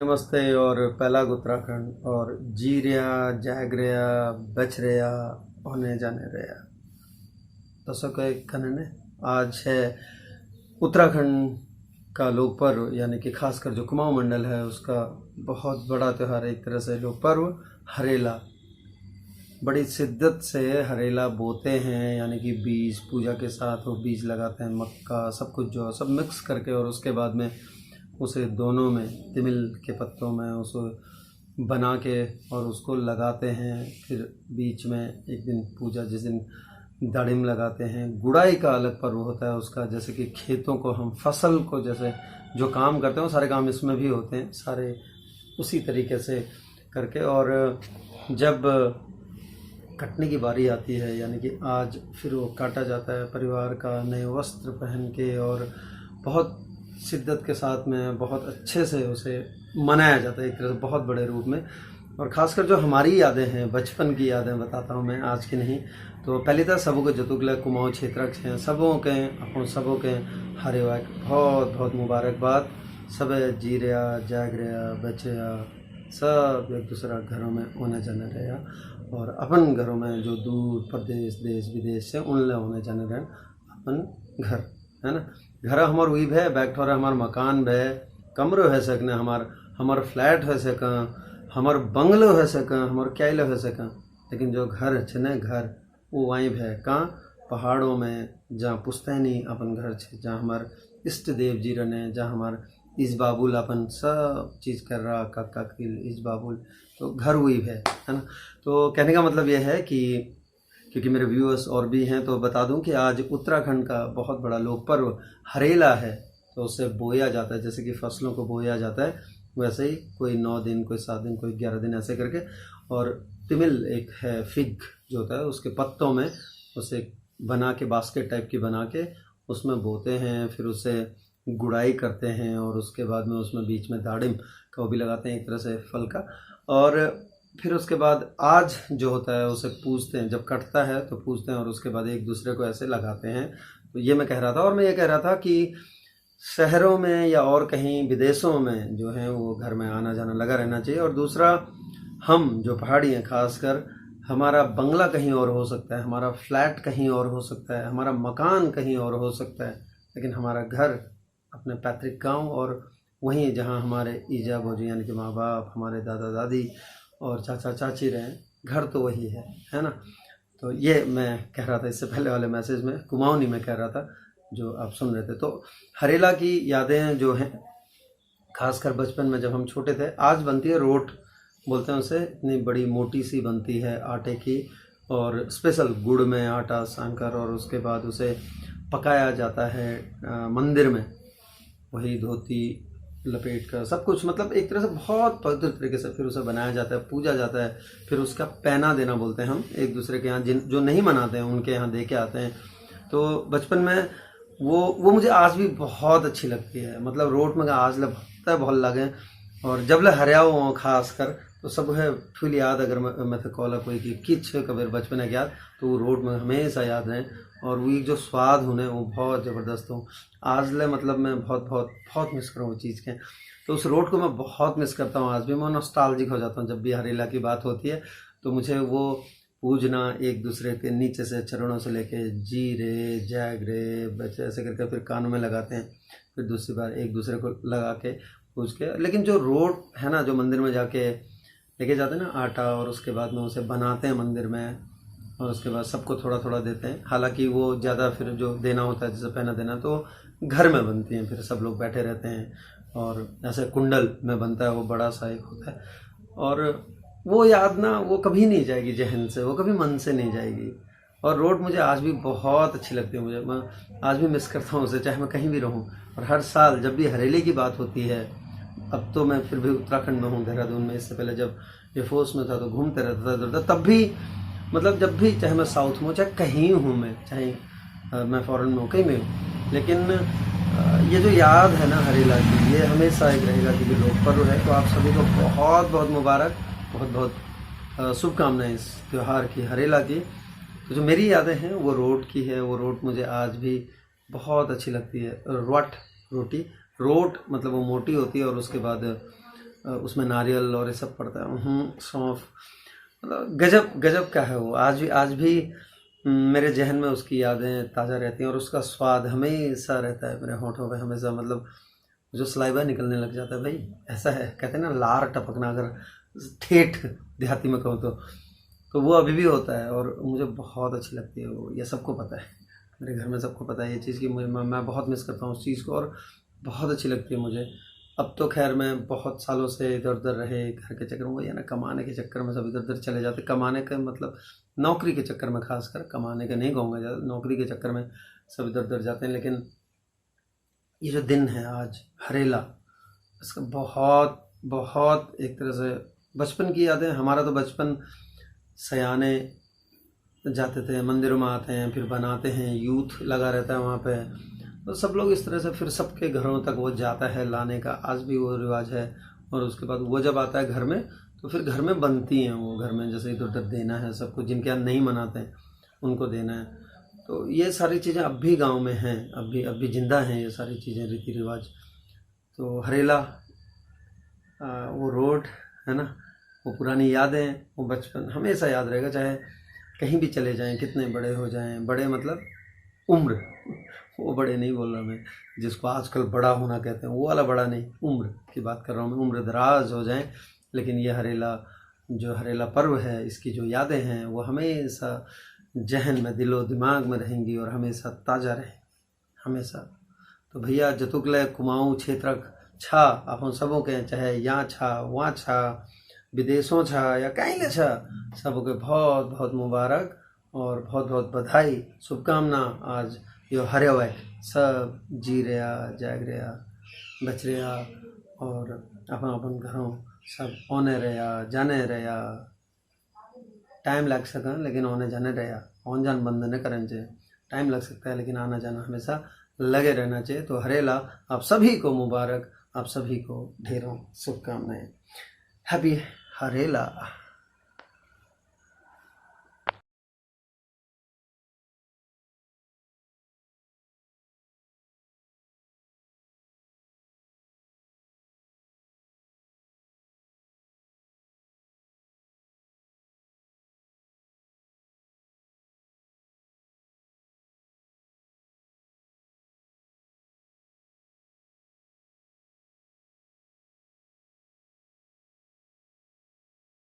नमस्ते और पहला उत्तराखंड और जी रहा जाग रहा बच रहा होने जाने रहा दसों के कनने। आज है उत्तराखंड का लोक पर्व यानी कि खासकर जो कुमाऊं मंडल है उसका बहुत बड़ा त्यौहार है। एक तरह से लोक पर्व हरेला। बड़ी शिद्दत से हरेला बोते हैं यानी कि बीज पूजा के साथ वो बीज लगाते हैं, मक्का सब कुछ जो सब मिक्स करके, और उसके बाद में उसे दोनों में तिमिल के पत्तों में उसको बना के और उसको लगाते हैं। फिर बीच में एक दिन पूजा, जिस दिन दाड़िम लगाते हैं। गुड़ाई का अलग पर्व होता है उसका, जैसे कि खेतों को हम फसल को जैसे जो काम करते हैं वो सारे काम इसमें भी होते हैं, सारे उसी तरीके से करके। और जब कटने की बारी आती है यानी कि आज फिर वो काटा जाता है परिवार का नए वस्त्र पहन के, और बहुत शिद्दत के साथ में बहुत अच्छे से उसे मनाया जाता है एक तरह से बहुत बड़े रूप में। और ख़ासकर जो हमारी यादें हैं, बचपन की यादें बताता हूँ मैं, आज की नहीं। तो पहले तो सबों के जतुगले कुमाऊं क्षेत्र हैं, सबों के अपन सबों के हरे वाक बहुत बहुत मुबारकबाद। सब जी रहा जाग रहा बच रहा, सब एक दूसरा घरों में होने जाने रहा, और अपन घरों में जो दूर प्रदेश देश विदेश से उनले होने जाने रहे अपन घर है ना। घर हमार वही भे बैठो रहे, हमार मकान भे कमरो है सकना, हमार फ्लैट हो सक, हमार बंगलो हो सक, हमार कैलो हो सक, लेकिन जो घर है न घर वो वहीं भे कहाँ पहाड़ों में, जहाँ पुस्तैनी अपन घर है, जहाँ हमार इष्ट देव जी रहने, जहाँ हमार इस बाबुल अपन सब चीज़ कर रहा काका किल इस बाबुल, तो घर वही है ना। तो कहने का मतलब यह है कि क्योंकि मेरे व्यूअर्स और भी हैं तो बता दूं कि आज उत्तराखंड का बहुत बड़ा लोक पर्व हरेला है। तो उससे बोया जाता है, जैसे कि फसलों को बोया जाता है वैसे ही कोई 9 दिन, कोई 7 दिन, कोई 11 दिन ऐसे करके। और तिमिल एक है फिग जो होता है, उसके पत्तों में उसे बना के बास्केट टाइप की बना के उसमें बोते हैं, फिर उसे गुड़ाई करते हैं, और उसके बाद में उसमें बीच में दाड़िम का वो भी लगाते हैं एक तरह से फल का। और फिर उसके बाद आज जो होता है उसे पूजते हैं, जब कटता है तो पूजते हैं, और उसके बाद एक दूसरे को ऐसे लगाते हैं। तो ये मैं कह रहा था। और मैं ये कह रहा था कि शहरों में या और कहीं विदेशों में जो है वो घर में आना जाना लगा रहना चाहिए। और दूसरा, हम जो पहाड़ी हैं खासकर, हमारा बंगला कहीं और हो सकता है, हमारा फ्लैट कहीं और हो सकता है, हमारा मकान कहीं और हो सकता है, लेकिन हमारा घर अपने पैतृक गांव और वहीं जहां हमारे ईजा भोजी यानी कि माँ बाप, हमारे दादा दादी और चाचा चाची रहे, घर तो वही है ना। तो ये मैं कह रहा था इससे पहले वाले मैसेज में, कुमाऊनी में कह रहा था जो आप सुन रहे थे। तो हरेला की यादें जो हैं खासकर बचपन में जब हम छोटे थे, आज बनती है रोट बोलते हैं उसे, इतनी बड़ी मोटी सी बनती है आटे की, और स्पेशल गुड़ में आटा सान कर, और उसके बाद उसे पकाया जाता है मंदिर में, वही धोती लपेट कर सब कुछ, मतलब एक तरह से बहुत पवित्र तरीके से फिर उसे बनाया जाता है, पूजा जाता है। फिर उसका पैना देना बोलते हैं हम एक दूसरे के यहाँ, जिन जो नहीं मनाते हैं उनके यहाँ दे के आते हैं। तो बचपन में वो मुझे आज भी बहुत अच्छी लगती है। मतलब रोड में आज लगता है बहुत लगे, और जब ले हरिया हो खास कर तो सब है फुल याद। अगर मैं तो कॉल कोई की किच कभी बचपन है याद, तो वो रोड में हमेशा याद रहे, और वही जो स्वाद होने वो बहुत ज़बरदस्त हो आज ले। मतलब मैं बहुत बहुत बहुत मिस कर रहा हूँ चीज़ के। तो उस रोड को मैं बहुत मिस करता हूँ आज भी। मैं नॉस्टैल्जिक हो जाता हूँ जब भी हरेला की बात होती है। तो मुझे वो पूजना एक दूसरे के नीचे से चरणों से लेके जी रे जाग रे बच्चे ऐसे करके फिर कानों में लगाते हैं, फिर दूसरी बार एक दूसरे को लगा के पूज के। लेकिन जो रोड है ना, जो मंदिर में जाके लेके जाते हैं ना आटा, और उसके बाद में उसे बनाते हैं मंदिर में, और उसके बाद सबको थोड़ा थोड़ा देते हैं। हालांकि वो ज़्यादा फिर जो देना होता है, जैसे पहना देना, तो घर में बनती हैं, फिर सब लोग बैठे रहते हैं, और ऐसे कुंडल में बनता है, वो बड़ा सा एक होता है। और वो याद ना वो कभी नहीं जाएगी जहन से, वो कभी मन से नहीं जाएगी। और रोड मुझे आज भी बहुत अच्छी लगती है, मैं आज भी मिस करता हूँ उसे, चाहे मैं कहीं भी रहूँ। और हर साल जब भी हरेले की बात होती है, अब तो मैं फिर भी उत्तराखंड में हूँ, देहरादून में। इससे पहले जब एयरफोर्स में था तो घूमते रहता था इधर, तब भी मतलब जब भी, चाहे मैं साउथ में हूँ, चाहे कहीं हूँ मैं, चाहे मैं फॉरेन में हूँ, कहीं में हूँ, लेकिन ये जो याद है ना हरेला की, ये हमेशा एक रहेगा क्योंकि लोक पर्व है। तो आप सभी को बहुत बहुत मुबारक, बहुत बहुत शुभकामनाएं इस त्यौहार की, हरेला की। तो जो मेरी यादें हैं वो रोट की है। वो रोट मुझे आज भी बहुत अच्छी लगती है। रोट रोटी, रोट मतलब वो मोटी होती है, और उसके बाद उसमें नारियल और ये सब पड़ता है, सौंफ, मतलब गजब गजब का है वो। आज भी मेरे जहन में उसकी यादें ताज़ा रहती हैं और उसका स्वाद हमेशा रहता है मेरे होठों पे हमेशा, मतलब जो सलाइवा निकलने लग जाता है भाई, ऐसा है, कहते हैं ना लार टपकना, अगर ठेठ देहाती में कहूँ तो वो अभी भी होता है और मुझे बहुत अच्छी लगती है वो। ये सबको पता है, मेरे घर में सबको पता है ये चीज़ कि मैं बहुत मिस करता हूँ उस चीज़ को और बहुत अच्छी लगती है मुझे। अब तो खैर मैं बहुत सालों से इधर उधर रहे घर के चक्कर में, वही है ना, कमाने के चक्कर में सब इधर उधर चले जाते। कमाने का मतलब नौकरी के चक्कर में, खासकर कमाने के नहीं कहूँगा ज़्यादा, नौकरी के चक्कर में सब इधर उधर जाते हैं। लेकिन ये जो दिन है आज हरेला, इसका बहुत बहुत एक तरह से बचपन की यादें। हमारा तो बचपन सयाने जाते थे, मंदिरों में आते हैं, फिर बनाते हैं, यूथ लगा रहता है वहाँ पे, तो सब लोग इस तरह से फिर सबके घरों तक वो जाता है लाने का, आज भी वो रिवाज है। और उसके बाद वो जब आता है घर में तो फिर घर में बनती हैं वो, घर में जैसे इधर उधर देना है सबको, जिनके यहाँ नहीं मनाते हैं उनको देना है। तो ये सारी चीज़ें अब भी गाँव में हैं, अब भी जिंदा हैं ये सारी चीज़ें, रीति रिवाज। तो हरेला, वो रोड है ना, वो पुरानी यादें, वो बचपन हमेशा याद रहेगा, चाहे कहीं भी चले जाएं, कितने बड़े हो जाएं, बड़े मतलब उम्र, वो बड़े नहीं बोल रहा मैं, जिसको आजकल बड़ा होना कहते हैं वो वाला बड़ा नहीं, उम्र की बात कर रहा हूँ मैं, उम्र दराज हो जाएं, लेकिन ये हरेला, जो हरेला पर्व है, इसकी जो यादें हैं वो हमेशा जहन में, दिलो दिमाग में रहेंगी और हमेशा ताज़ा रहेंगी हमेशा। तो भैया जतुकले कुमाऊँ क्षेत्रक छा अपन सबों के, चाहे यहाँ छा वहाँ छा, विदेशों छा या कहीं ले छा, सबके बहुत बहुत मुबारक और बहुत बहुत बधाई, शुभकामना। आज यो हरे हुए सब जी रहा, जाग रहा, बच रहा और अपन अपन घरों सब आने रहा, जाने रहा। टाइम लग सका लेकिन आने जाने रहा, आन जान बंद न करना चाहिए, टाइम लग सकता है लेकिन आना जाना हमेशा लगे रहना चाहिए। तो हरेला आप सभी को मुबारक, आप सभी को ढेरों शुभकामनाएं। हैप्पी हरेला।